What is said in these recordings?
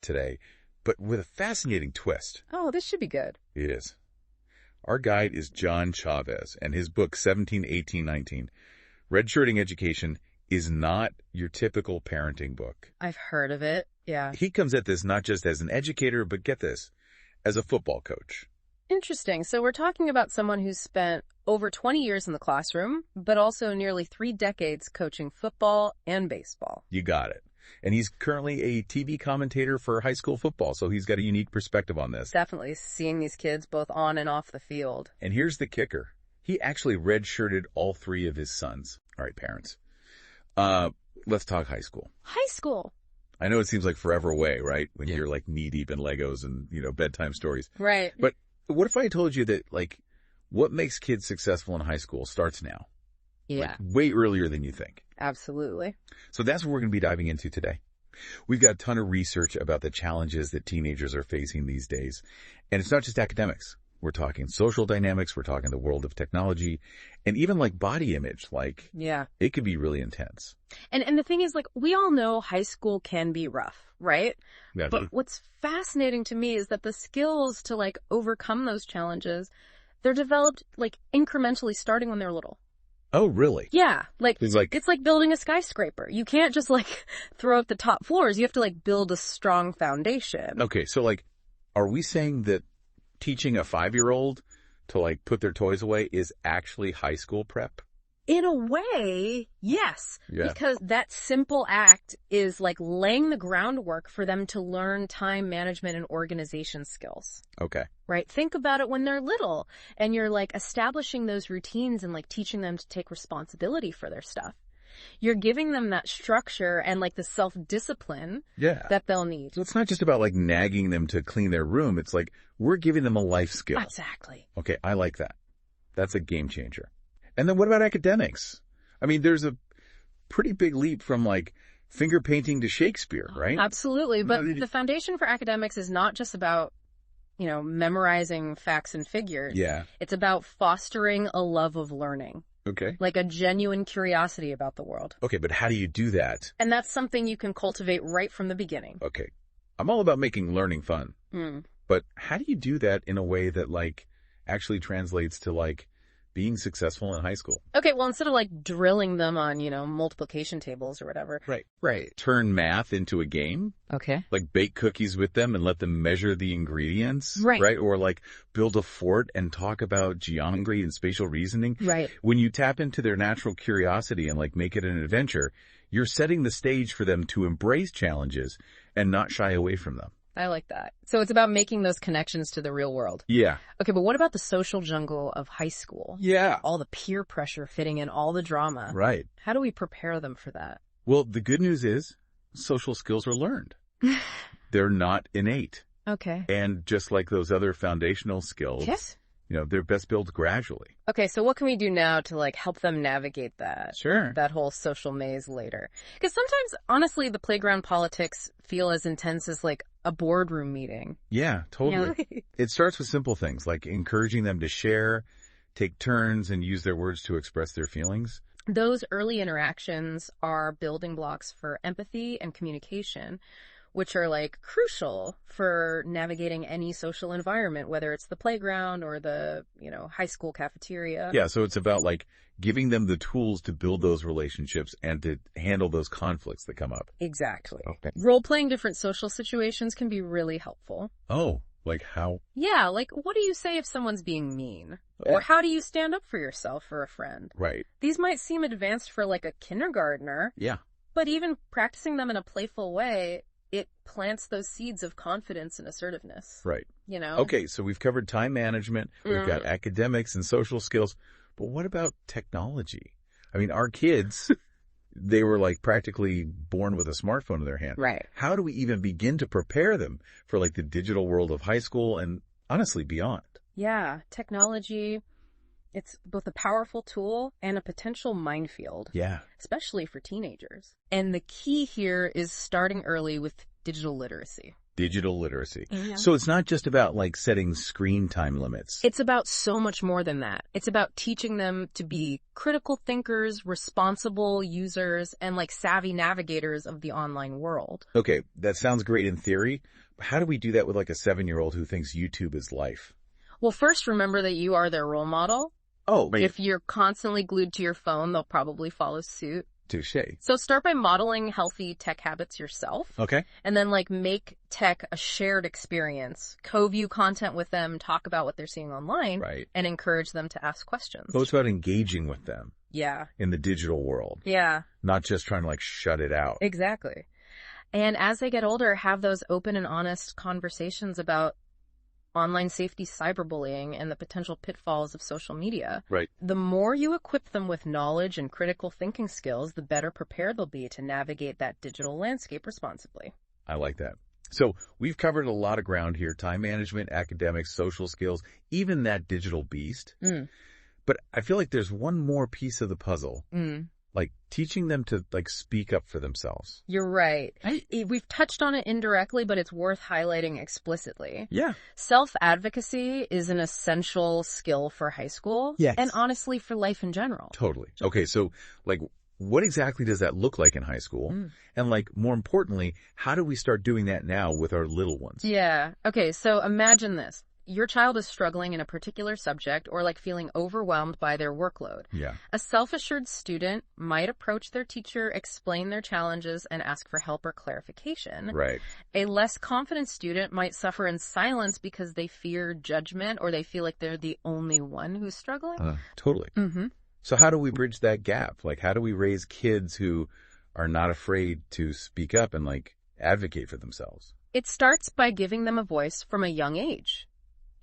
today, but with a fascinating twist. Oh, this should be good. It is. Our guide is John Chavez, and his book, 17, 18, 19, Redshirting Education, is not your typical parenting book. I've heard of it. Yeah. He comes at this not just as an educator, but get this, as a football coach. Interesting. So we're talking about someone who's spent over 20 years in the classroom, but also nearly 3 decades coaching football and baseball. You got it. And he's currently a TV commentator for high school football, so he's got a unique perspective on this. Definitely seeing these kids both on and off the field. And here's the kicker. He actually redshirted all 3 of his sons. All right, parents. Let's talk high school. High school. I know it seems like forever away, right? When you're like knee deep in Legos and, bedtime stories. Right. But what if I told you that, like, what makes kids successful in high school starts now? Yeah. Like, way earlier than you think. Absolutely. So that's what we're going to be diving into today. We've got a ton of research about the challenges that teenagers are facing these days. And it's not just academics. We're talking social dynamics. We're talking the world of technology and even like body image. Like, it could be really intense. And the thing is, like, we all know high school can be rough, right? Yeah. But what's fascinating to me is that the skills to like overcome those challenges, they're developed like incrementally starting when they're little. Oh, really? Yeah. Like, it's like building a skyscraper. You can't just like throw up the top floors. You have to like build a strong foundation. Okay. So like, are we saying that teaching a 5-year-old to like put their toys away is actually high school prep? In a way, yes. Yeah. Because that simple act is like laying the groundwork for them to learn time management and organization skills. Okay. Right? Think about it when they're little and you're like establishing those routines and like teaching them to take responsibility for their stuff. You're giving them that structure and like the self-discipline that they'll need. So it's not just about like nagging them to clean their room. It's like we're giving them a life skill. Exactly. Okay. I like that. That's a game changer. And then what about academics? I mean, there's a pretty big leap from like finger painting to Shakespeare, right? Absolutely. But the foundation for academics is not just about, memorizing facts and figures. Yeah. It's about fostering a love of learning. Okay. Like a genuine curiosity about the world. Okay, but how do you do that? And that's something you can cultivate right from the beginning. Okay. I'm all about making learning fun. But how do you do that in a way that like actually translates to like being successful in high school? Okay, well, instead of like drilling them on, multiplication tables or whatever. Right. Turn math into a game. Okay. Like bake cookies with them and let them measure the ingredients. Right. Or like build a fort and talk about geometry and spatial reasoning. Right. When you tap into their natural curiosity and like make it an adventure, you're setting the stage for them to embrace challenges and not shy away from them. I like that. So it's about making those connections to the real world. Yeah. Okay, but what about the social jungle of high school? Yeah. All the peer pressure fitting in, all the drama. Right. How do we prepare them for that? Well, the good news is social skills are learned. They're not innate. Okay. And just like those other foundational skills, they're best built gradually. Okay, so what can we do now to like help them navigate that? Sure. That whole social maze later? Because sometimes, honestly, the playground politics feel as intense as like a boardroom meeting. Yeah, totally. It starts with simple things like encouraging them to share, take turns, and use their words to express their feelings. Those early interactions are building blocks for empathy and communication, which are like crucial for navigating any social environment, whether it's the playground or the, high school cafeteria. Yeah, so it's about like giving them the tools to build those relationships and to handle those conflicts that come up. Exactly. Okay. Role-playing different social situations can be really helpful. Oh, like how? Yeah, like what do you say if someone's being mean? Or how do you stand up for yourself or a friend? Right. These might seem advanced for like a kindergartner. Yeah. But even practicing them in a playful way, it plants those seeds of confidence and assertiveness. Right. Okay, so we've covered time management, we've got academics and social skills, but what about technology? I mean, our kids, they were like practically born with a smartphone in their hand. Right. How do we even begin to prepare them for like the digital world of high school and honestly beyond? Yeah, technology, it's both a powerful tool and a potential minefield. Yeah. Especially for teenagers. And the key here is starting early with digital literacy. Digital literacy. Yeah. So it's not just about like setting screen time limits. It's about so much more than that. It's about teaching them to be critical thinkers, responsible users, and like savvy navigators of the online world. Okay, that sounds great in theory. But how do we do that with like a 7-year-old who thinks YouTube is life? Well, first remember that you are their role model. Oh, right. If you're constantly glued to your phone, they'll probably follow suit. Touché. So start by modeling healthy tech habits yourself. Okay. And then like make tech a shared experience. Co-view content with them, talk about what they're seeing online, Right. and encourage them to ask questions. So it's about engaging with them Yeah. in the digital world, Yeah, not just trying to like shut it out. exactly. And as they get older, have those open and honest conversations about online safety, cyberbullying, and the potential pitfalls of social media. Right. The more you equip them with knowledge and critical thinking skills, the better prepared they'll be to navigate that digital landscape responsibly. I like that. So we've covered a lot of ground here: time management, academics, social skills, even that digital beast. But I feel like there's one more piece of the puzzle, like teaching them to like speak up for themselves. You're right. We've touched on it indirectly, but it's worth highlighting explicitly. Yeah. Self-advocacy is an essential skill for high school. Yes. And honestly, for life in general. Totally. Okay, so like what exactly does that look like in high school? And like more importantly, how do we start doing that now with our little ones? Yeah. Okay, so imagine this. Your child is struggling in a particular subject or like feeling overwhelmed by their workload. Yeah. A self-assured student might approach their teacher, explain their challenges, and ask for help or clarification. Right. A less confident student might suffer in silence because they fear judgment or they feel like they're the only one who's struggling. Totally. Mm-hmm. So how do we bridge that gap? Like how do we raise kids who are not afraid to speak up and like advocate for themselves? It starts by giving them a voice from a young age.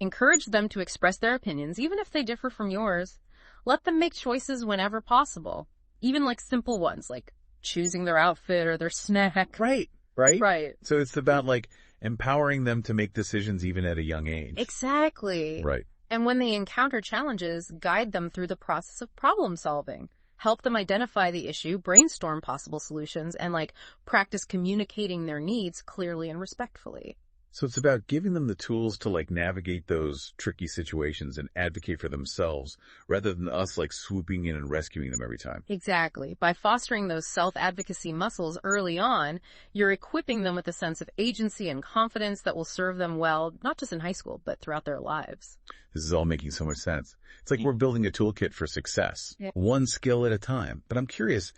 Encourage them to express their opinions, even if they differ from yours. Let them make choices whenever possible, even like simple ones, like choosing their outfit or their snack. Right. Right? Right. So it's about like empowering them to make decisions even at a young age. Exactly. Right. And when they encounter challenges, guide them through the process of problem solving. Help them identify the issue, brainstorm possible solutions, and like practice communicating their needs clearly and respectfully. So it's about giving them the tools to like navigate those tricky situations and advocate for themselves rather than us like swooping in and rescuing them every time. Exactly. By fostering those self-advocacy muscles early on, you're equipping them with a sense of agency and confidence that will serve them well, not just in high school, but throughout their lives. This is all making so much sense. It's like we're building a toolkit for success, Yeah. one skill at a time. But I'm curious,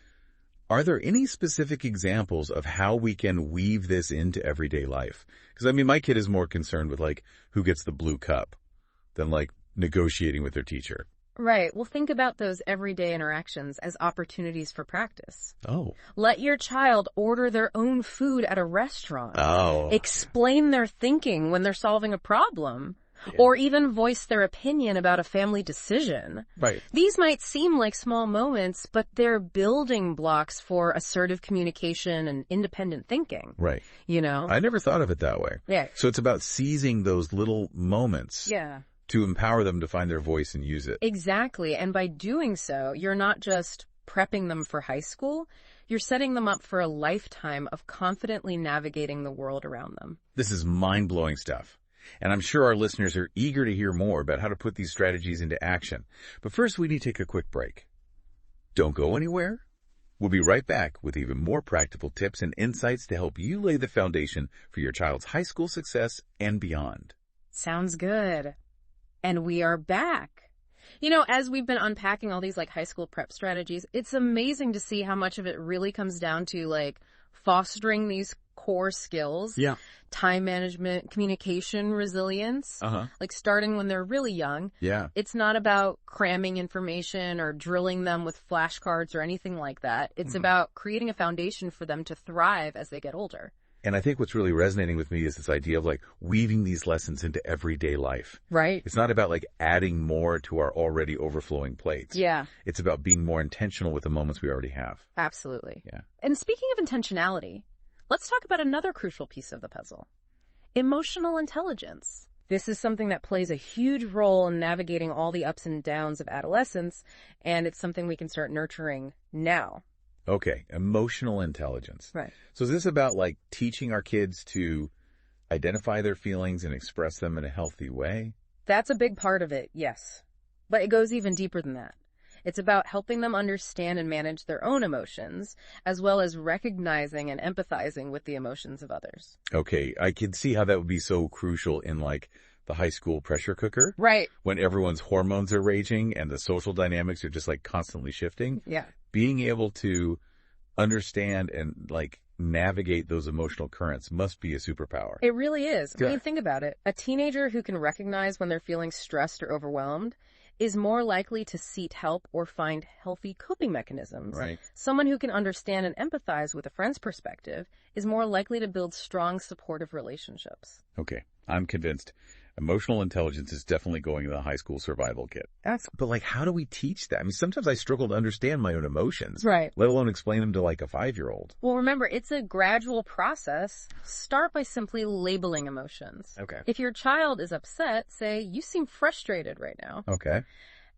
are there any specific examples of how we can weave this into everyday life? Because I mean, my kid is more concerned with like who gets the blue cup than like negotiating with their teacher. Right. Well, think about those everyday interactions as opportunities for practice. Oh. Let your child order their own food at a restaurant. Oh. Explain their thinking when they're solving a problem. Or even voice their opinion about a family decision. Right. These might seem like small moments, but they're building blocks for assertive communication and independent thinking. Right. You know? I never thought of it that way. Yeah. So it's about seizing those little moments Yeah. to empower them to find their voice and use it. Exactly. And by doing so, you're not just prepping them for high school, you're setting them up for a lifetime of confidently navigating the world around them. This is mind-blowing stuff. And I'm sure our listeners are eager to hear more about how to put these strategies into action. But first, we need to take a quick break. Don't go anywhere. We'll be right back with even more practical tips and insights to help you lay the foundation for your child's high school success and beyond. Sounds good. And we are back. You know, as we've been unpacking all these like high school prep strategies, it's amazing to see how much of it really comes down to like fostering these core skills. Yeah. Time management, communication, resilience. Like starting when they're really young. Yeah. It's not about cramming information or drilling them with flashcards or anything like that. It's about creating a foundation for them to thrive as they get older. And I think what's really resonating with me is this idea of like weaving these lessons into everyday life. Right. It's not about like adding more to our already overflowing plates. Yeah. It's about being more intentional with the moments we already have. Absolutely. Yeah. And speaking of intentionality, let's talk about another crucial piece of the puzzle. Emotional intelligence. This is something that plays a huge role in navigating all the ups and downs of adolescence, and it's something we can start nurturing now. Okay, emotional intelligence. Right. So is this about like teaching our kids to identify their feelings and express them in a healthy way? That's a big part of it, yes. But it goes even deeper than that. It's about helping them understand and manage their own emotions, as well as recognizing and empathizing with the emotions of others. Okay, I can see how that would be so crucial in like the high school pressure cooker. Right. When everyone's hormones are raging and the social dynamics are just like constantly shifting. Yeah. Being able to understand and like navigate those emotional currents must be a superpower. It really is. Yeah. I mean, think about it. A teenager who can recognize when they're feeling stressed or overwhelmed is more likely to seek help or find healthy coping mechanisms. Right. Someone who can understand and empathize with a friend's perspective is more likely to build strong, supportive relationships. Okay, I'm convinced. Emotional intelligence is definitely going in the high school survival kit. But like, how do we teach that? I mean, sometimes I struggle to understand my own emotions. Right. Let alone explain them to like a 5-year-old. Well, remember, it's a gradual process. Start by simply labeling emotions. Okay. If your child is upset, say, "You seem frustrated right now." Okay.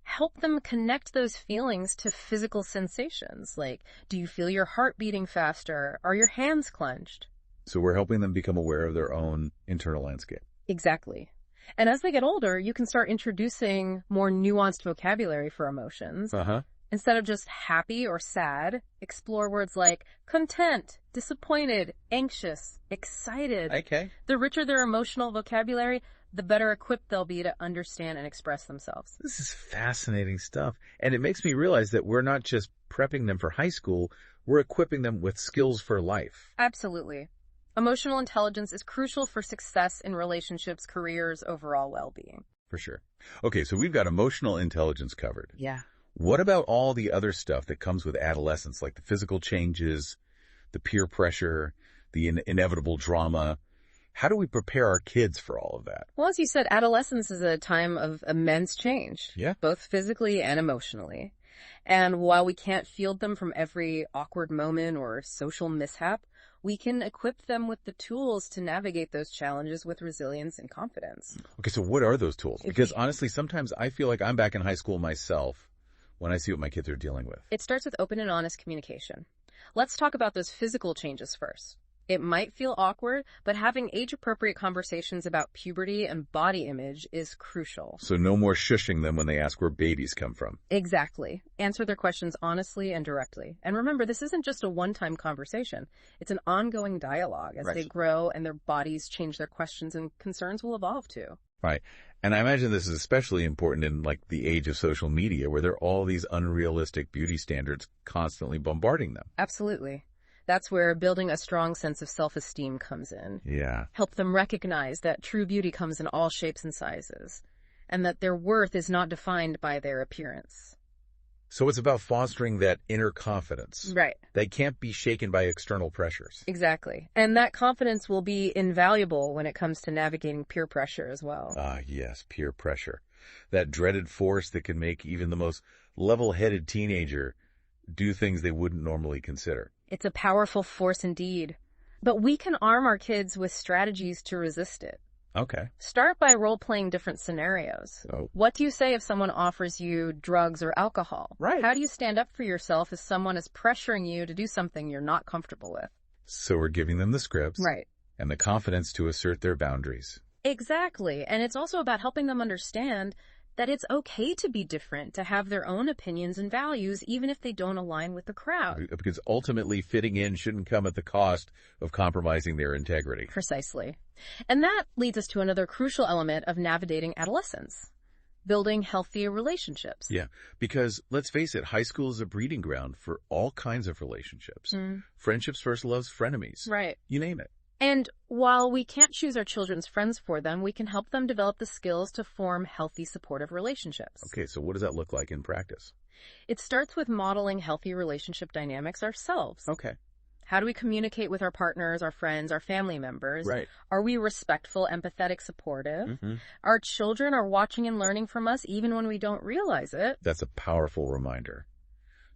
Help them connect those feelings to physical sensations. Like, do you feel your heart beating faster? Are your hands clenched? So we're helping them become aware of their own internal landscape. Exactly. And as they get older, you can start introducing more nuanced vocabulary for emotions. Uh-huh. Instead of just happy or sad, explore words like content, disappointed, anxious, excited. Okay. The richer their emotional vocabulary, the better equipped they'll be to understand and express themselves. This is fascinating stuff. And it makes me realize that we're not just prepping them for high school, we're equipping them with skills for life. Absolutely. Emotional intelligence is crucial for success in relationships, careers, overall well-being. For sure. Okay, so we've got emotional intelligence covered. Yeah. What about all the other stuff that comes with adolescence, like the physical changes, the peer pressure, the inevitable drama? How do we prepare our kids for all of that? Well, as you said, adolescence is a time of immense change. Yeah. Both physically and emotionally. And while we can't field them from every awkward moment or social mishap, we can equip them with the tools to navigate those challenges with resilience and confidence. Okay, so what are those tools? Because honestly, sometimes I feel like I'm back in high school myself when I see what my kids are dealing with. It starts with open and honest communication. Let's talk about those physical changes first. It might feel awkward, but having age-appropriate conversations about puberty and body image is crucial. So no more shushing them when they ask where babies come from. Exactly. Answer their questions honestly and directly. And remember, this isn't just a one-time conversation. It's an ongoing dialogue. As they grow and their bodies change, their questions and concerns will evolve too. Right. And I imagine this is especially important in like the age of social media where there are all these unrealistic beauty standards constantly bombarding them. Absolutely. That's where building a strong sense of self-esteem comes in. Yeah. Help them recognize that true beauty comes in all shapes and sizes, and that their worth is not defined by their appearance. So it's about fostering that inner confidence. Right. They can't be shaken by external pressures. Exactly. And that confidence will be invaluable when it comes to navigating peer pressure as well. Ah, yes, peer pressure. That dreaded force that can make even the most level-headed teenager do things they wouldn't normally consider. It's a powerful force indeed. But we can arm our kids with strategies to resist it. Okay. Start by role-playing different scenarios. Oh. What do you say if someone offers you drugs or alcohol? Right. How do you stand up for yourself if someone is pressuring you to do something you're not comfortable with? So we're giving them the scripts. Right. And the confidence to assert their boundaries. Exactly. And it's also about helping them understand that it's okay to be different, to have their own opinions and values, even if they don't align with the crowd. Because ultimately fitting in shouldn't come at the cost of compromising their integrity. Precisely. And that leads us to another crucial element of navigating adolescence: building healthy relationships. Yeah, because let's face it, high school is a breeding ground for all kinds of relationships. Friendships, first loves, frenemies. Right. You name it. And while we can't choose our children's friends for them, we can help them develop the skills to form healthy, supportive relationships. Okay, so what does that look like in practice? It starts with modeling healthy relationship dynamics ourselves. Okay. How do we communicate with our partners, our friends, our family members? Right. Are we respectful, empathetic, supportive? Our children are watching and learning from us even when we don't realize it. That's a powerful reminder.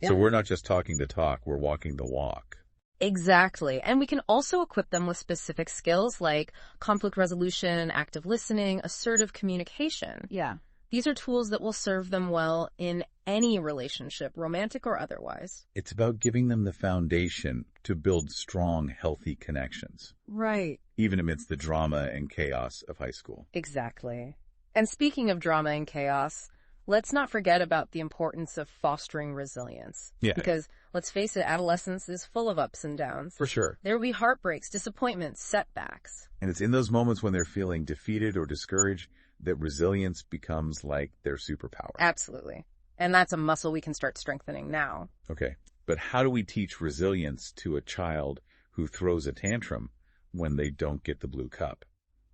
Yeah. So we're not just talking the talk, we're walking the walk. Exactly. And we can also equip them with specific skills like conflict resolution, active listening, assertive communication. Yeah. These are tools that will serve them well in any relationship, romantic or otherwise. It's about giving them the foundation to build strong, healthy connections. Right. Even amidst the drama and chaos of high school. Exactly. And speaking of drama and chaos, let's not forget about the importance of fostering resilience. Yeah. Because, let's face it, adolescence is full of ups and downs. For sure. There will be heartbreaks, disappointments, setbacks. And it's in those moments when they're feeling defeated or discouraged that resilience becomes like their superpower. Absolutely. And that's a muscle we can start strengthening now. Okay. But how do we teach resilience to a child who throws a tantrum when they don't get the blue cup?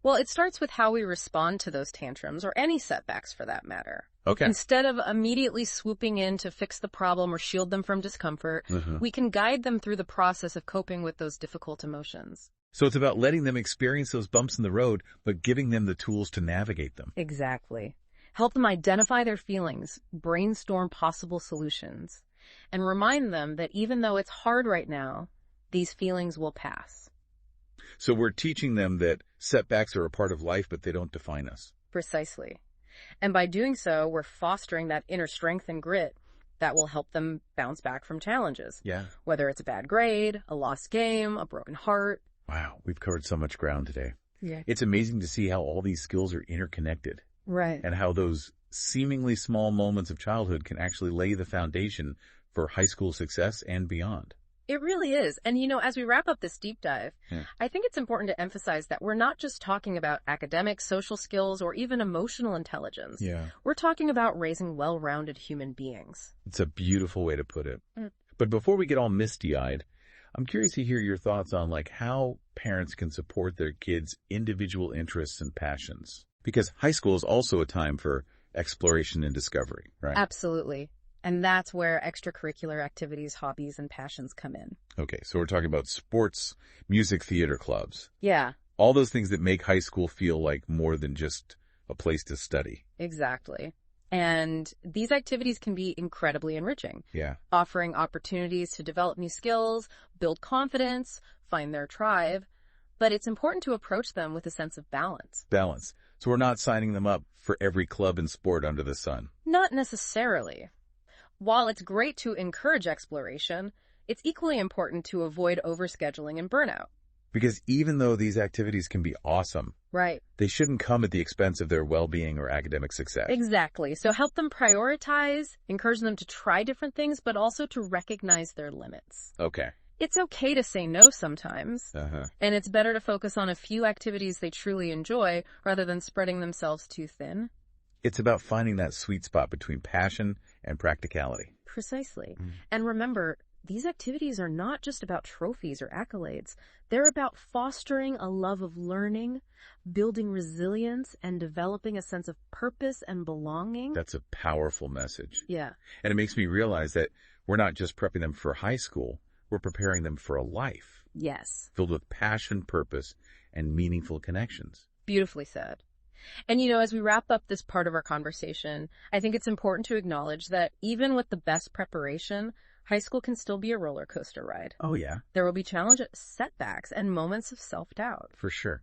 Well, it starts with how we respond to those tantrums, or any setbacks for that matter. Okay. Instead of immediately swooping in to fix the problem or shield them from discomfort, we can guide them through the process of coping with those difficult emotions. So it's about letting them experience those bumps in the road, but giving them the tools to navigate them. Exactly. Help them identify their feelings, brainstorm possible solutions, and remind them that even though it's hard right now, these feelings will pass. So we're teaching them that setbacks are a part of life, but they don't define us. Precisely. And by doing so, we're fostering that inner strength and grit that will help them bounce back from challenges. Yeah. Whether it's a bad grade, a lost game, a broken heart. Wow, we've covered so much ground today. Yeah. It's amazing to see how all these skills are interconnected. Right. And how those seemingly small moments of childhood can actually lay the foundation for high school success and beyond. It really is. And, as we wrap up this deep dive, I think it's important to emphasize that we're not just talking about academic, social skills, or even emotional intelligence. Yeah. We're talking about raising well-rounded human beings. It's a beautiful way to put it. But before we get all misty-eyed, I'm curious to hear your thoughts on how parents can support their kids' individual interests and passions. Because high school is also a time for exploration and discovery, right? Absolutely. And that's where extracurricular activities, hobbies, and passions come in. Okay, so we're talking about sports, music, theater clubs. Yeah. All those things that make high school feel like more than just a place to study. Exactly. And these activities can be incredibly enriching. Yeah. Offering opportunities to develop new skills, build confidence, find their tribe. But it's important to approach them with a sense of balance. Balance. So we're not signing them up for every club and sport under the sun. Not necessarily. While it's great to encourage exploration, it's equally important to avoid overscheduling and burnout. Because even though these activities can be awesome, right, they shouldn't come at the expense of their well-being or academic success. Exactly. So help them prioritize, encourage them to try different things, but also to recognize their limits. Okay. It's okay to say no sometimes, and it's better to focus on a few activities they truly enjoy rather than spreading themselves too thin. It's about finding that sweet spot between passion and practicality. Precisely. And remember, these activities are not just about trophies or accolades. They're about fostering a love of learning, building resilience, and developing a sense of purpose and belonging. That's a powerful message. Yeah. And it makes me realize that we're not just prepping them for high school, we're preparing them for a life. Yes. Filled with passion, purpose, and meaningful connections. Beautifully said. And as we wrap up this part of our conversation, I think it's important to acknowledge that even with the best preparation, high school can still be a roller coaster ride. Oh, yeah. There will be challenges, setbacks, and moments of self-doubt. For sure.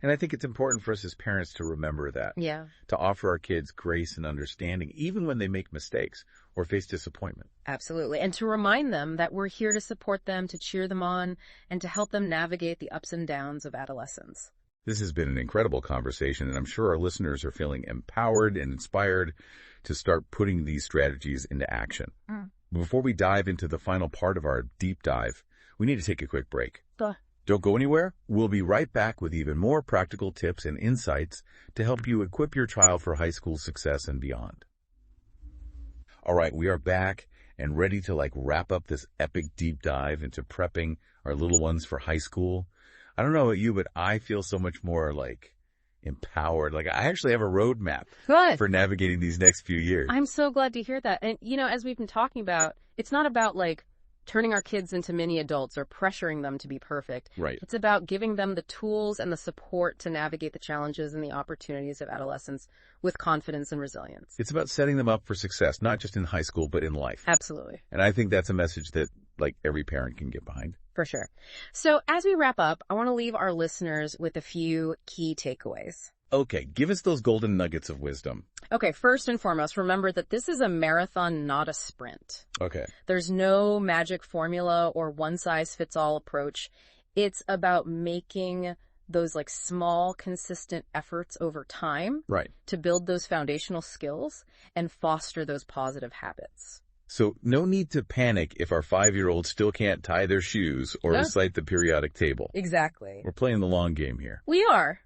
And I think it's important for us as parents to remember that. Yeah. To offer our kids grace and understanding, even when they make mistakes or face disappointment. Absolutely. And to remind them that we're here to support them, to cheer them on, and to help them navigate the ups and downs of adolescence. This has been an incredible conversation, and I'm sure our listeners are feeling empowered and inspired to start putting these strategies into action. Before we dive into the final part of our deep dive, we need to take a quick break. Don't go anywhere. We'll be right back with even more practical tips and insights to help you equip your child for high school success and beyond. All right, we are back and ready to wrap up this epic deep dive into prepping our little ones for high school. I don't know about you, but I feel so much more empowered. I actually have a roadmap for navigating these next few years. I'm so glad to hear that. And, as we've been talking about, it's not about turning our kids into mini adults or pressuring them to be perfect. Right. It's about giving them the tools and the support to navigate the challenges and the opportunities of adolescence with confidence and resilience. It's about setting them up for success, not just in high school, but in life. Absolutely. And I think that's a message that every parent can get behind. For sure. So as we wrap up, I want to leave our listeners with a few key takeaways. Okay, give us those golden nuggets of wisdom. Okay, first and foremost, remember that this is a marathon, not a sprint. Okay. There's no magic formula or one-size-fits-all approach. It's about making those like small, consistent efforts over time Right. to build those foundational skills and foster those positive habits. So no need to panic if our 5-year-old still can't tie their shoes or Yeah. recite the periodic table. Exactly. We're playing the long game here. We are.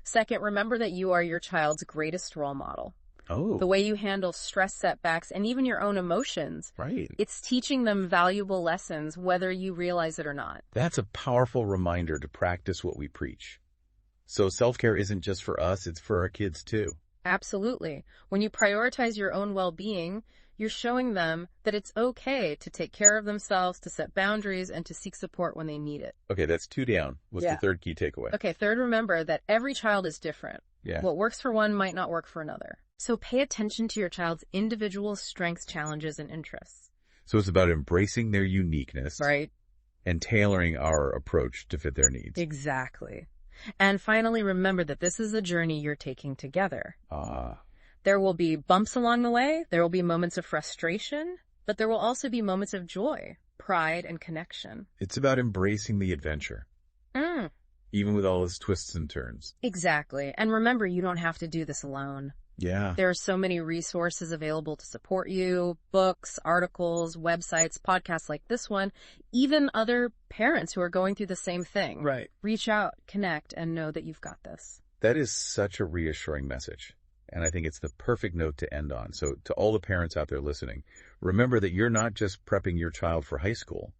Second, remember that you are your child's greatest role model. Oh, The way you handle stress setbacks and even your own emotions, right. it's teaching them valuable lessons whether you realize it or not. That's a powerful reminder to practice what we preach. So self-care isn't just for us, it's for our kids too. Absolutely. When you prioritize your own well-being, you're showing them that it's okay to take care of themselves, to set boundaries, and to seek support when they need it. Okay, that's 2 down. What's Yeah. the third key takeaway? Okay, third, remember that every child is different. Yeah. What works for one might not work for another. So pay attention to your child's individual strengths, challenges, and interests. So it's about embracing their uniqueness Right? and tailoring our approach to fit their needs. Exactly. And finally, remember that this is a journey you're taking together. There will be bumps along the way, there will be moments of frustration, but there will also be moments of joy, pride, and connection. It's about embracing the adventure, even with all its twists and turns. Exactly. And remember, you don't have to do this alone. Yeah. There are so many resources available to support you, books, articles, websites, podcasts like this one, even other parents who are going through the same thing. Right. Reach out, connect, and know that you've got this. That is such a reassuring message. And I think it's the perfect note to end on. So to all the parents out there listening, remember that you're not just prepping your child for high school.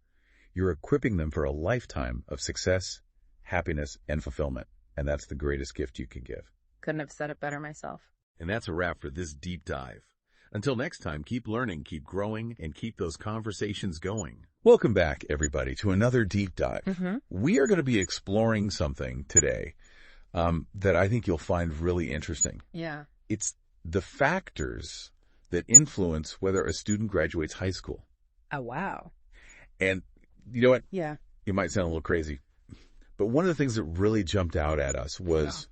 You're equipping them for a lifetime of success, happiness, and fulfillment. And that's the greatest gift you can give. Couldn't have said it better myself. And that's a wrap for this deep dive. Until next time, keep learning, keep growing, and keep those conversations going. Welcome back, everybody, to another deep dive. We are going to be exploring something today that I think you'll find really interesting. Yeah. It's the factors that influence whether a student graduates high school. Oh, wow. And you know what? Yeah. It might sound a little crazy, but one of the things that really jumped out at us was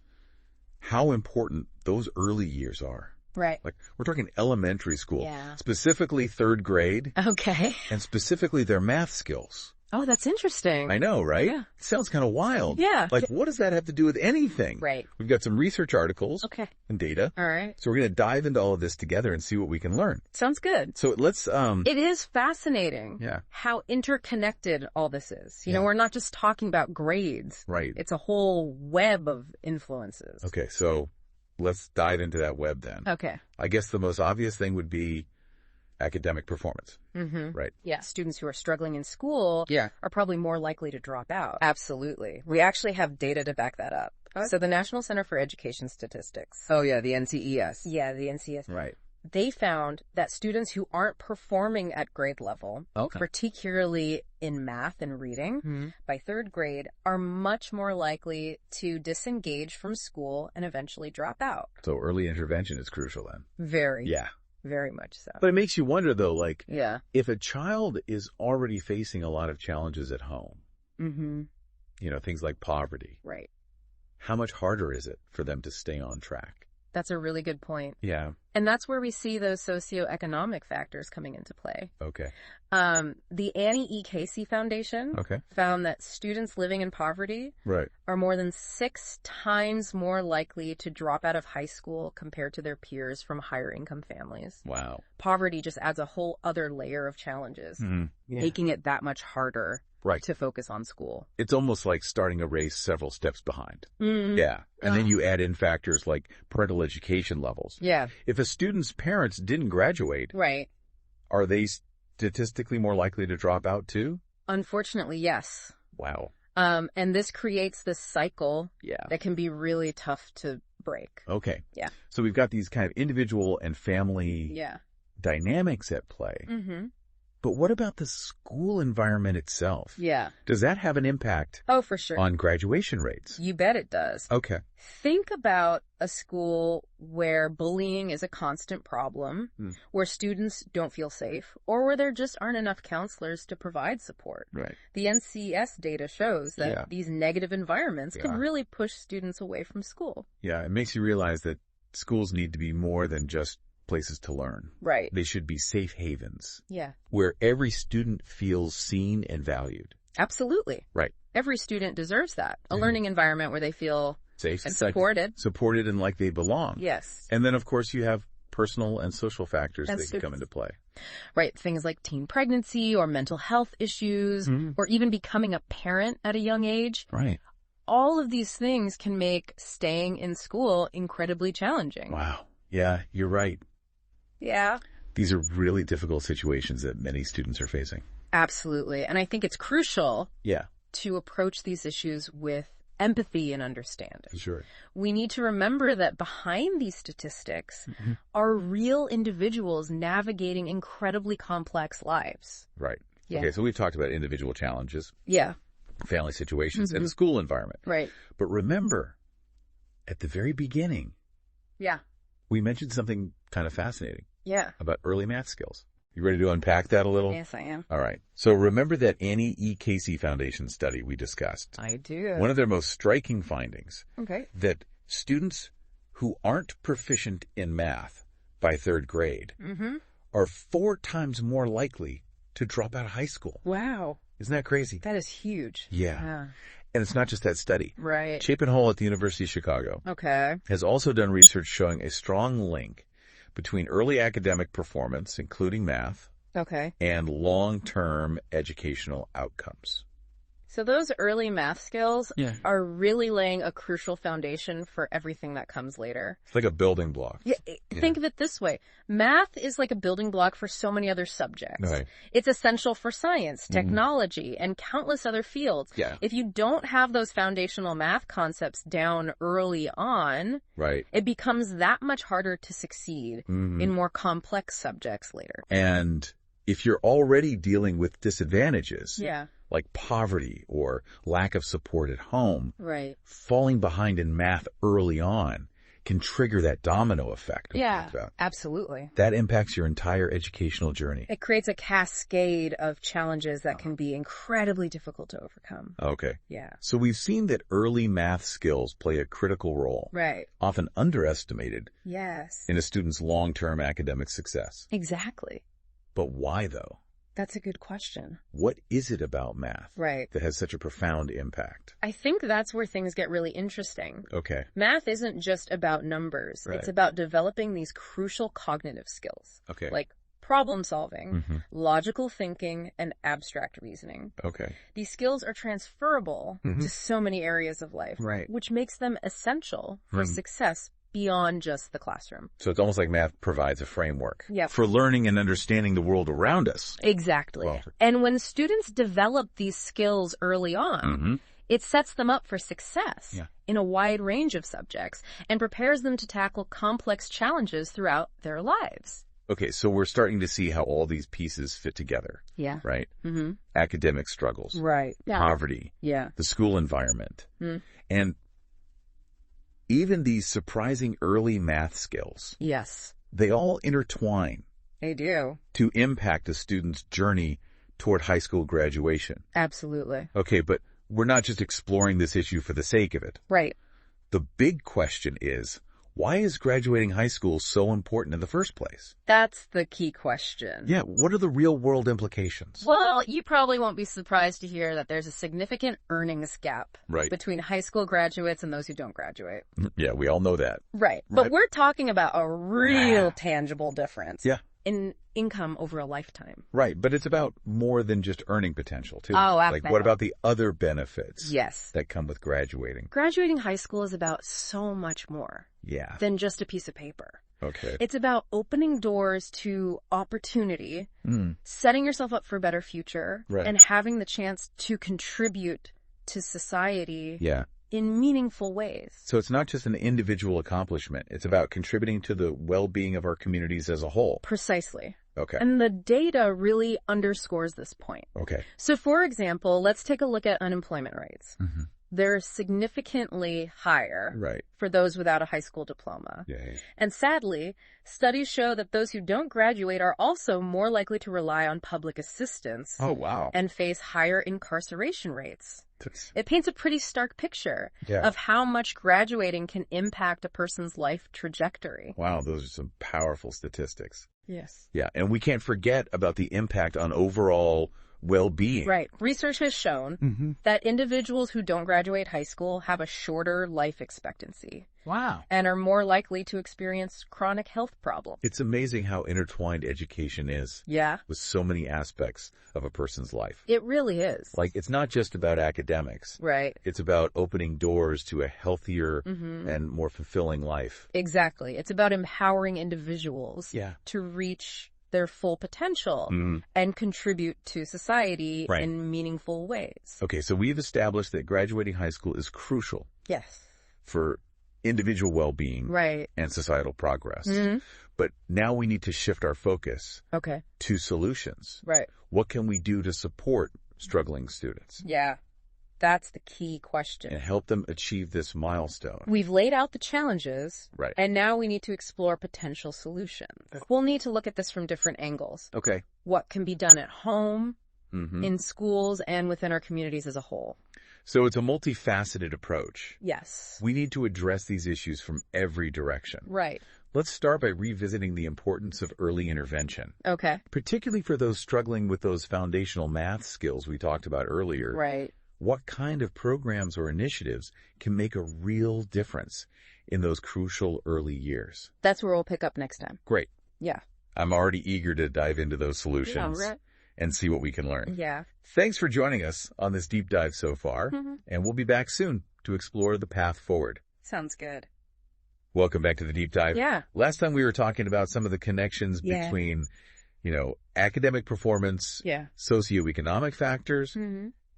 how important those early years are. Right. Like, we're talking elementary school, Yeah. specifically 3rd grade, Okay. and specifically their math skills. Oh, that's interesting. I know, right? Yeah. It sounds kind of wild. Yeah. Like, what does that have to do with anything? Right. We've got some research articles Okay. and data. All right. So we're going to dive into all of this together and see what we can learn. Sounds good. So let's, It is fascinating yeah, how interconnected all this is. You Yeah. know, we're not just talking about grades. right. It's a whole web of influences. Okay, so let's dive into that web then. Okay. I guess the most obvious thing would be academic performance, right? Yeah. Students who are struggling in school Yeah. are probably more likely to drop out. Absolutely. We actually have data to back that up. So the National Center for Education Statistics. Oh, yeah, the NCES. Yeah, the NCS. Right. They found that students who aren't performing at grade level, Okay. particularly in math and reading, by 3rd grade, are much more likely to disengage from school and eventually drop out. So early intervention is crucial then. Very, Yeah. very much so. But it makes you wonder though, like, Yeah. if a child is already facing a lot of challenges at home, you know, things like poverty, Right. how much harder is it for them to stay on track? That's a really good point. Yeah. And that's where we see those socioeconomic factors coming into play. Okay. The Annie E. Casey Foundation Okay. found that students living in poverty Right. are more than 6 times more likely to drop out of high school compared to their peers from higher income families. Wow. Poverty just adds a whole other layer of challenges, making it that much harder Right. to focus on school. It's almost like starting a race several steps behind. Mm. Yeah. And then you add in factors like parental education levels. Yeah, If a student's parents didn't graduate, right. are they statistically more likely to drop out too? Unfortunately, yes. Wow. And this creates this cycle Yeah. that can be really tough to break. Okay. Yeah. So we've got these kind of individual and family Yeah. dynamics at play. Mm-hmm. But what about the school environment itself? Yeah. Does that have an impact Oh, for sure. on graduation rates? You bet it does. Okay. Think about a school where bullying is a constant problem, where students don't feel safe, or where there just aren't enough counselors to provide support. Right. The NCS data shows that these negative environments can really push students away from school. Yeah, it makes you realize that schools need to be more than just places to learn. Right. They should be safe havens. Yeah. Where every student feels seen and valued. Absolutely. Right. Every student deserves that. A learning environment where they feel safe and supported. Supported and like they belong. Yes. And then, of course, you have personal and social factors that can come into play. Right. Things like teen pregnancy or mental health issues or even becoming a parent at a young age. Right. All of these things can make staying in school incredibly challenging. Wow. Yeah, you're right. Yeah. These are really difficult situations that many students are facing. Absolutely. And I think it's crucial to approach these issues with empathy and understanding. Sure. We need to remember that behind these statistics are real individuals navigating incredibly complex lives. Right. Yeah. Okay, so we've talked about individual challenges, Yeah. family situations, and the school environment. Right. But remember, at the very beginning, Yeah. we mentioned something kind of fascinating Yeah. about early math skills. You ready to unpack that a little? Yes, I am. All right. So remember that Annie E. Casey Foundation study we discussed? I do. One of their most striking findings, that students who aren't proficient in math by third grade are 4 times more likely to drop out of high school. Wow. Isn't that crazy? That is huge. Yeah. And it's not just that study. Right. Chapin Hall at the University of Chicago Okay. has also done research showing a strong link between early academic performance, including math, Okay. and long-term educational outcomes. So those early math skills Yeah. are really laying a crucial foundation for everything that comes later. It's like a building block. Yeah, think of it this way. Math is like a building block for so many other subjects. Right. It's essential for science, technology, and countless other fields. Yeah. If you don't have those foundational math concepts down early on, Right. it becomes that much harder to succeed in more complex subjects later. And if you're already dealing with disadvantages, Yeah. like poverty or lack of support at home, Right. falling behind in math early on can trigger that domino effect we talked about. Absolutely. That impacts your entire educational journey. It creates a cascade of challenges that can be incredibly difficult to overcome. Okay. Yeah. So we've seen that early math skills play a critical role, Right. often underestimated, Yes. in a student's long-term academic success. Exactly. But why, though? That's a good question. What is it about math Right. that has such a profound impact? I think that's where things get really interesting. Okay. Math isn't just about numbers. Right. It's about developing these crucial cognitive skills. Okay. Like problem solving, logical thinking, and abstract reasoning. Okay. These skills are transferable to so many areas of life, Right. which makes them essential for success beyond just the classroom. So it's almost like math provides a framework Yep. for learning and understanding the world around us. Exactly. Well, And when students develop these skills early on, it sets them up for success in a wide range of subjects and prepares them to tackle complex challenges throughout their lives. Okay, so we're starting to see how all these pieces fit together, Yeah. right? Academic struggles, Right. Yeah. poverty, Yeah. the school environment, and even these surprising early math skills, Yes. they all intertwine They do. to impact a student's journey toward high school graduation. Absolutely. Okay, but we're not just exploring this issue for the sake of it. Right. The big question is, why is graduating high school so important in the first place? That's the key question. Yeah, what are the real-world implications? Well, you probably won't be surprised to hear that there's a significant earnings gap between high school graduates and those who don't graduate. Yeah, we all know that. Right. But we're talking about a real tangible difference in income over a lifetime. Right, but it's about more than just earning potential, too. Oh, like, what about the other benefits Yes. that come with graduating? Graduating high school is about so much more than just a piece of paper. Okay. It's about opening doors to opportunity, setting yourself up for a better future, and having the chance to contribute to society in meaningful ways. So it's not just an individual accomplishment. It's about contributing to the well-being of our communities as a whole. Precisely. Okay. And the data really underscores this point. Okay. So, for example, let's take a look at unemployment rates. Mm-hmm. They're significantly higher Right. for those without a high school diploma. Yeah. And sadly, studies show that those who don't graduate are also more likely to rely on public assistance Oh, wow. and face higher incarceration rates. It paints a pretty stark picture of how much graduating can impact a person's life trajectory. Wow, those are some powerful statistics. Yes. Yeah, and we can't forget about the impact on overall well-being. Right. Research has shown that individuals who don't graduate high school have a shorter life expectancy. Wow. And are more likely to experience chronic health problems. It's amazing how intertwined education is. Yeah. With so many aspects of a person's life. It really is. Like, it's not just about academics. Right. It's about opening doors to a healthier and more fulfilling life. Exactly. It's about empowering individuals Yeah. to reach their full potential and contribute to society in meaningful ways. Okay, so we've established that graduating high school is crucial. Yes. For individual well-being and societal progress. But now we need to shift our focus to solutions. Right. What can we do to support struggling students? Yeah. That's the key question. And help them achieve this milestone. We've laid out the challenges, Right. and now we need to explore potential solutions. We'll need to look at this from different angles. Okay. What can be done at home, in schools, and within our communities as a whole. So it's a multifaceted approach. Yes. We need to address these issues from every direction. Right. Let's start by revisiting the importance of early intervention. Okay. Particularly for those struggling with those foundational math skills we talked about earlier. Right. What kind of programs or initiatives can make a real difference in those crucial early years? That's where we'll pick up next time. Great. Yeah. I'm already eager to dive into those solutions and see what we can learn. Yeah. Thanks for joining us on this deep dive so far, and we'll be back soon to explore the path forward. Sounds good. Welcome back to the deep dive. Yeah. Last time we were talking about some of the connections between, academic performance, socioeconomic factors,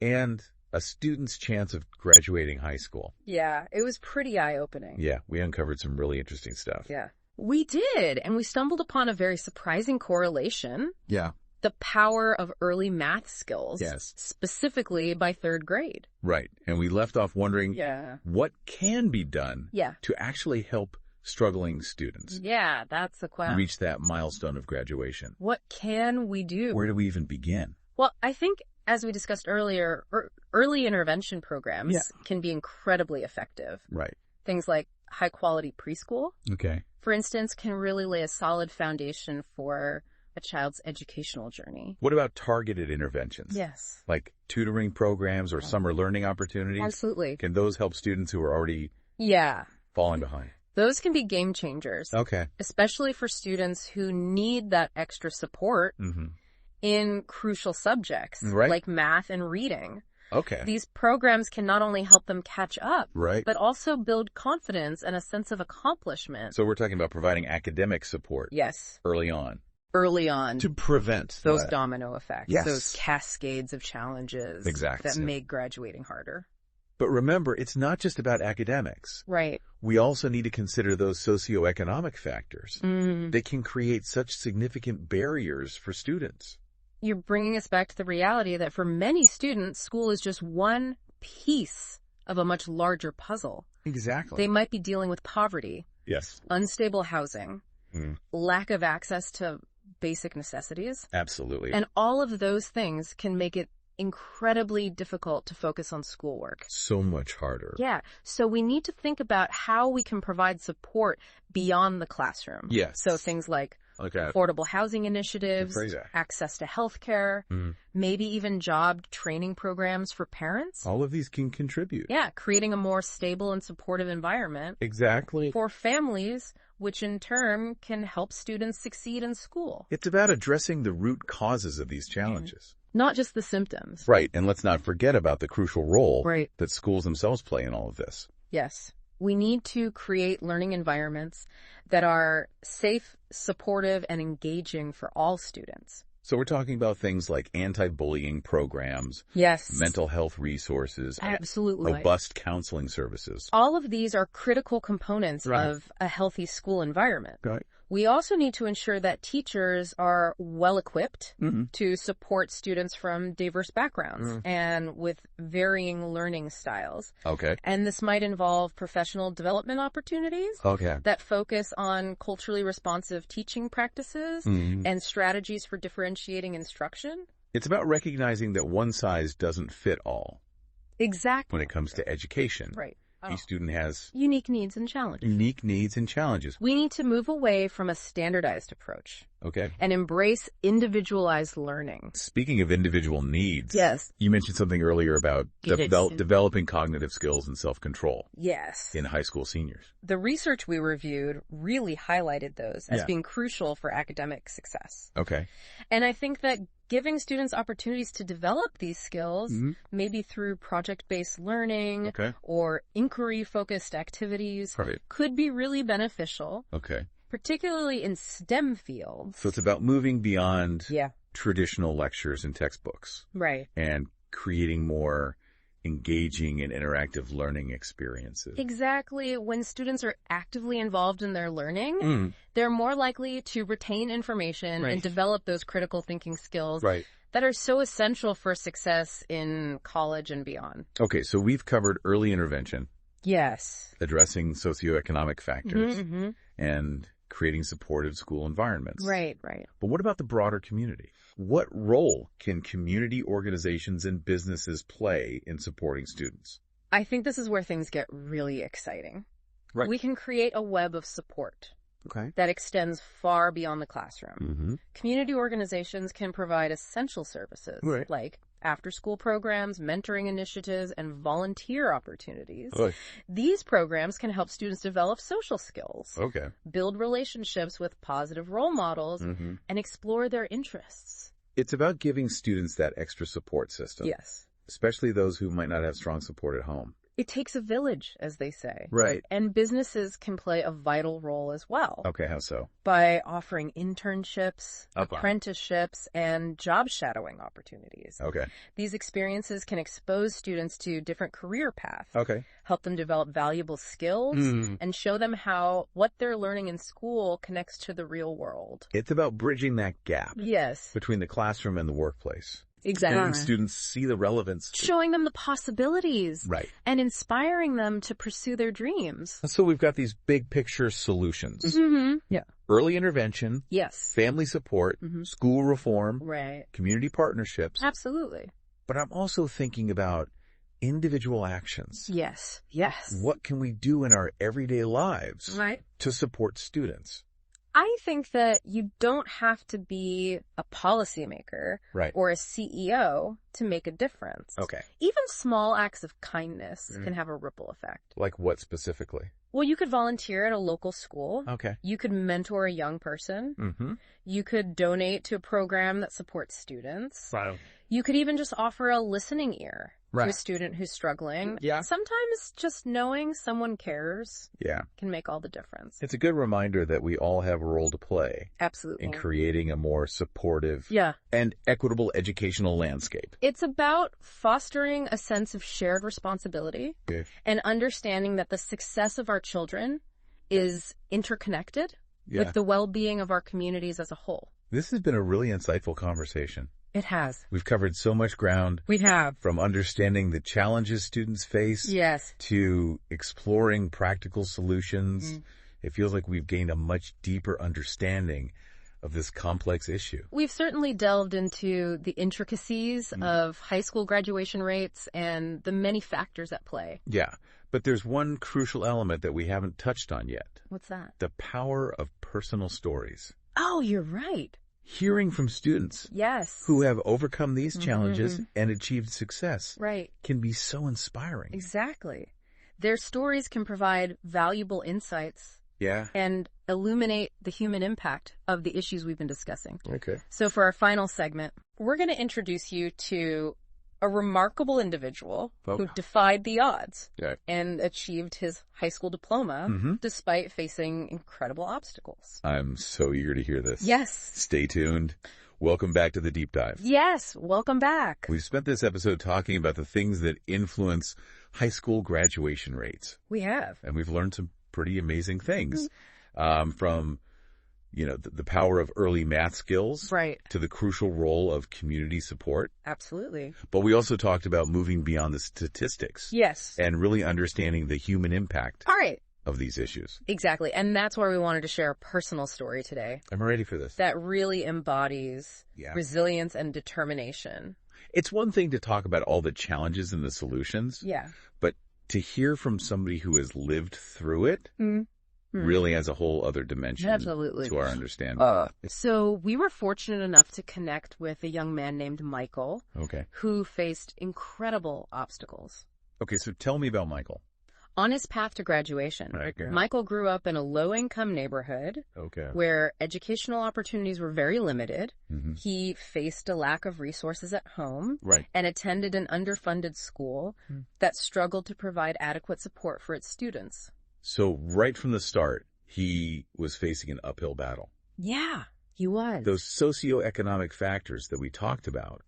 and a student's chance of graduating high school. Yeah, it was pretty eye-opening. Yeah, we uncovered some really interesting stuff. Yeah. We did, and we stumbled upon a very surprising correlation. Yeah. The power of early math skills. Yes. Specifically by third grade. Right. And we left off wondering what can be done to actually help struggling students that's the question. reach that milestone of graduation. What can we do? Where do we even begin? Well, I think, as we discussed earlier, early intervention programs can be incredibly effective. Right. Things like high-quality preschool, Okay. for instance, can really lay a solid foundation for a child's educational journey. What about targeted interventions? Yes. Like tutoring programs or summer learning opportunities? Absolutely. Can those help students who are already falling behind? Those can be game changers. Okay. Especially for students who need that extra support in crucial subjects like math and reading. Okay. These programs can not only help them catch up, but also build confidence and a sense of accomplishment. So we're talking about providing academic support. Yes. Early on. To prevent those domino effects, Yes. those cascades of challenges that make graduating harder. But remember, it's not just about academics. Right. We also need to consider those socioeconomic factors that can create such significant barriers for students. You're bringing us back to the reality that for many students, school is just one piece of a much larger puzzle. Exactly. They might be dealing with poverty, unstable housing, lack of access to basic necessities. Absolutely. And all of those things can make it incredibly difficult to focus on schoolwork. So much harder. Yeah. So we need to think about how we can provide support beyond the classroom. Yes. So things like affordable housing initiatives, access to healthcare, maybe even job training programs for parents. All of these can contribute. Yeah, creating a more stable and supportive environment. Exactly. For families, which in turn can help students succeed in school. It's about addressing the root causes of these challenges. Not just the symptoms. Right, and let's not forget about the crucial role that schools themselves play in all of this. Yes. We need to create learning environments that are safe, supportive, and engaging for all students. So we're talking about things like anti-bullying programs, Yes. mental health resources, Absolutely. robust counseling services. All of these are critical components Right. of a healthy school environment. Right. We also need to ensure that teachers are well equipped to support students from diverse backgrounds and with varying learning styles. Okay. And this might involve professional development opportunities Okay. that focus on culturally responsive teaching practices and strategies for differentiating instruction. It's about recognizing that one size doesn't fit all Exactly. when it comes to education. Right. Each student has Unique needs and challenges. unique needs and challenges. We need to move away from a standardized approach Okay. and embrace individualized learning. Speaking of individual needs, Yes. you mentioned something earlier about Yes. developing cognitive skills and self-control Yes. in high school seniors. The research we reviewed really highlighted those as Yeah. being crucial for academic success. Okay. And I think that giving students opportunities to develop these skills, maybe through project-based learning Okay. or inquiry-focused activities, Right. could be really beneficial, Okay. particularly in STEM fields. So it's about moving beyond Yeah. traditional lectures and textbooks Right. and creating more engaging and interactive learning experiences. Exactly. When students are actively involved in their learning, they're more likely to retain information and develop those critical thinking skills Right. that are so essential for success in college and beyond. Okay, so we've covered early intervention, Yes. addressing socioeconomic factors, and creating supportive school environments. Right, right. But what about the broader community? What role can community organizations and businesses play in supporting students? I think this is where things get really exciting. Right. We can create a web of support Okay. that extends far beyond the classroom. Community organizations can provide essential services Right. like after-school programs, mentoring initiatives, and volunteer opportunities. Okay. These programs can help students develop social skills, Okay. build relationships with positive role models, and explore their interests. It's about giving students that extra support system. Yes. Especially those who might not have strong support at home. It takes a village, as they say. Right. And businesses can play a vital role as well Okay, how so? by offering internships, Okay. apprenticeships, and job shadowing opportunities. Okay. These experiences can expose students to different career paths, Okay. help them develop valuable skills, and show them how what they're learning in school connects to the real world. It's about bridging that gap Yes, between the classroom and the workplace. exactly. Letting students see the relevance. Showing them the possibilities Right. and inspiring them to pursue their dreams. So we've got these big picture solutions. Yeah. Early intervention, Yes. family support, school reform, Right. community partnerships. Absolutely. But I'm also thinking about individual actions. Yes. Yes. What can we do in our everyday lives Right. to support students? I think that you don't have to be a policymaker Right. or a CEO to make a difference. Okay. Even small acts of kindness can have a ripple effect. Like what specifically? Well, you could volunteer at a local school. Okay. You could mentor a young person. Mm-hmm. You could donate to a program that supports students. Wow. You could even just offer a listening ear to a Right. student who's struggling. Yeah. Sometimes just knowing someone cares Yeah. can make all the difference. It's a good reminder that we all have a role to play Absolutely. in creating a more supportive Yeah. and equitable educational landscape. It's about fostering a sense of shared responsibility Okay. and understanding that the success of our children is interconnected Yeah. with the well-being of our communities as a whole. This has been a really insightful conversation. It has. We've covered so much ground, We have. from understanding the challenges students face Yes. to exploring practical solutions. It feels like we've gained a much deeper understanding of this complex issue. We've certainly delved into the intricacies of high school graduation rates and the many factors at play. Yeah, but there's one crucial element that we haven't touched on yet. What's that? The power of personal stories. Oh, you're right. Hearing from students Yes. who have overcome these challenges and achieved success Right. can be so inspiring. Exactly. Their stories can provide valuable insights Yeah. and illuminate the human impact of the issues we've been discussing. Okay. So for our final segment, we're going to introduce you to a remarkable individual who defied the odds Yeah. and achieved his high school diploma despite facing incredible obstacles. I'm so eager to hear this. Yes. Stay tuned. Welcome back to the deep dive. Yes, welcome back. We've spent this episode talking about the things that influence high school graduation rates. We have. And we've learned some pretty amazing things from, the power of early math skills to the crucial role of community support. Absolutely. But we also talked about moving beyond the statistics. Yes. And really understanding the human impact. All right. Of these issues. Exactly. And that's why we wanted to share a personal story today. I'm ready for this. That really embodies resilience and determination. It's one thing to talk about all the challenges and the solutions. Yeah. But to hear from somebody who has lived through it really adds a whole other dimension to our understanding. So we were fortunate enough to connect with a young man named Michael. Who faced incredible obstacles. Okay, so tell me about Michael. On his path to graduation, Michael grew up in a low-income neighborhood where educational opportunities were very limited. He faced a lack of resources at home and attended an underfunded school that struggled to provide adequate support for its students. So right from the start, he was facing an uphill battle. Yeah, he was. Those socioeconomic factors that we talked about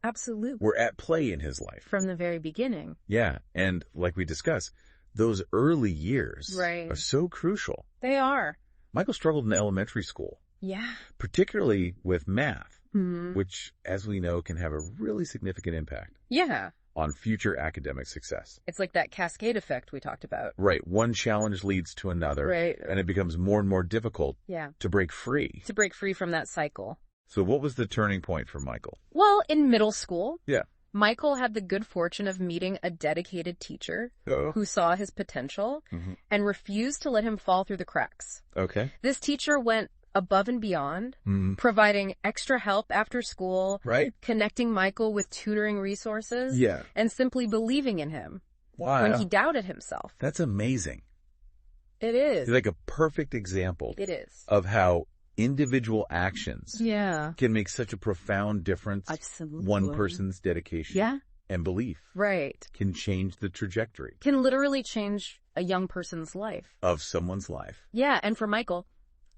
were at play in his life. From the very beginning. Yeah, and like we discussed, those early years are so crucial. They are. Michael struggled in elementary school. Yeah. Particularly with math, which, as we know, can have a really significant impact. Yeah. On future academic success. It's like that cascade effect we talked about. Right. One challenge leads to another. And it becomes more and more difficult to break free. To break free from that cycle. So what was the turning point for Michael? Well, in middle school. Yeah. Michael had the good fortune of meeting a dedicated teacher who saw his potential and refused to let him fall through the cracks. Okay. This teacher went above and beyond, providing extra help after school, connecting Michael with tutoring resources, and simply believing in him when he doubted himself. That's amazing. It is. It's like a perfect example of how individual actions can make such a profound difference. Absolutely. One person's dedication and belief can change the trajectory. Can literally change a young person's life. Of someone's life. Yeah, and for Michael,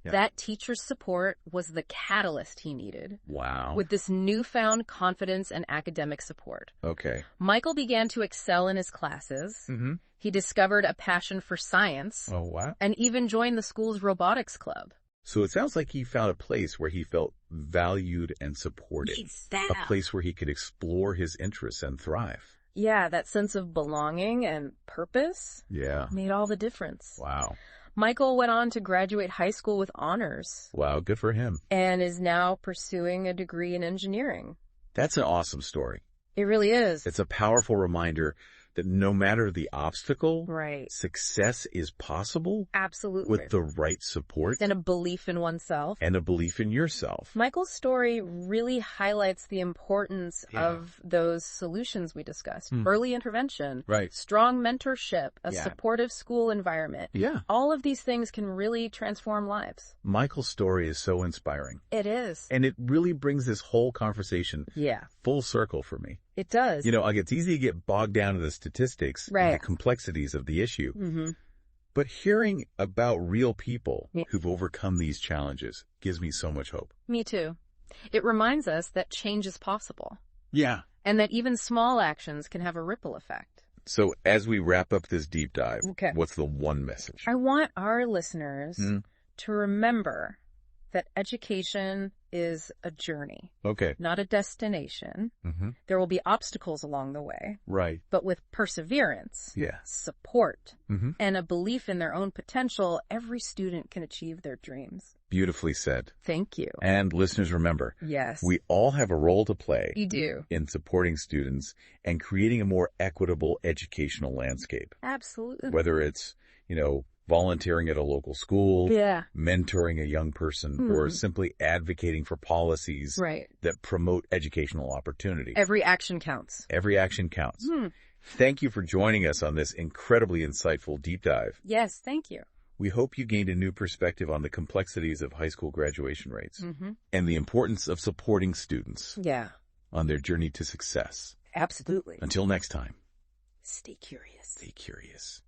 that teacher's support was the catalyst he needed. Wow. With this newfound confidence and academic support. Okay. Michael began to excel in his classes. He discovered a passion for science. Oh, wow. And even joined the school's robotics club. So it sounds like he found a place where he felt valued and supported. A place where he could explore his interests and thrive. Yeah, that sense of belonging and purpose made all the difference. Wow. Michael went on to graduate high school with honors. Wow, good for him. And is now pursuing a degree in engineering. That's an awesome story. It really is. It's a powerful reminder that no matter the obstacle, success is possible. Absolutely. With the right support. And a belief in oneself. And a belief in yourself. Michael's story really highlights the importance of those solutions we discussed. Early intervention. Strong mentorship. A supportive school environment. All of these things can really transform lives. Michael's story is so inspiring. It is. And it really brings this whole conversation full circle for me. It does. It's easy to get bogged down in the statistics and the complexities of the issue. But hearing about real people who've overcome these challenges gives me so much hope. Me too. It reminds us that change is possible. Yeah. And that even small actions can have a ripple effect. So as we wrap up this deep dive, what's the one message? I want our listeners to remember that education is a journey. Not a destination. There will be obstacles along the way. But with perseverance, support, and a belief in their own potential, every student can achieve their dreams. Beautifully said. Thank you. And listeners, remember, we all have a role to play. You do. In supporting students and creating a more equitable educational landscape. Absolutely. Whether it's, volunteering at a local school, mentoring a young person, or simply advocating for policies that promote educational opportunity. Every action counts. Every action counts. Thank you for joining us on this incredibly insightful deep dive. Yes, thank you. We hope you gained a new perspective on the complexities of high school graduation rates and the importance of supporting students on their journey to success. Absolutely. Until next time. Stay curious. Stay curious.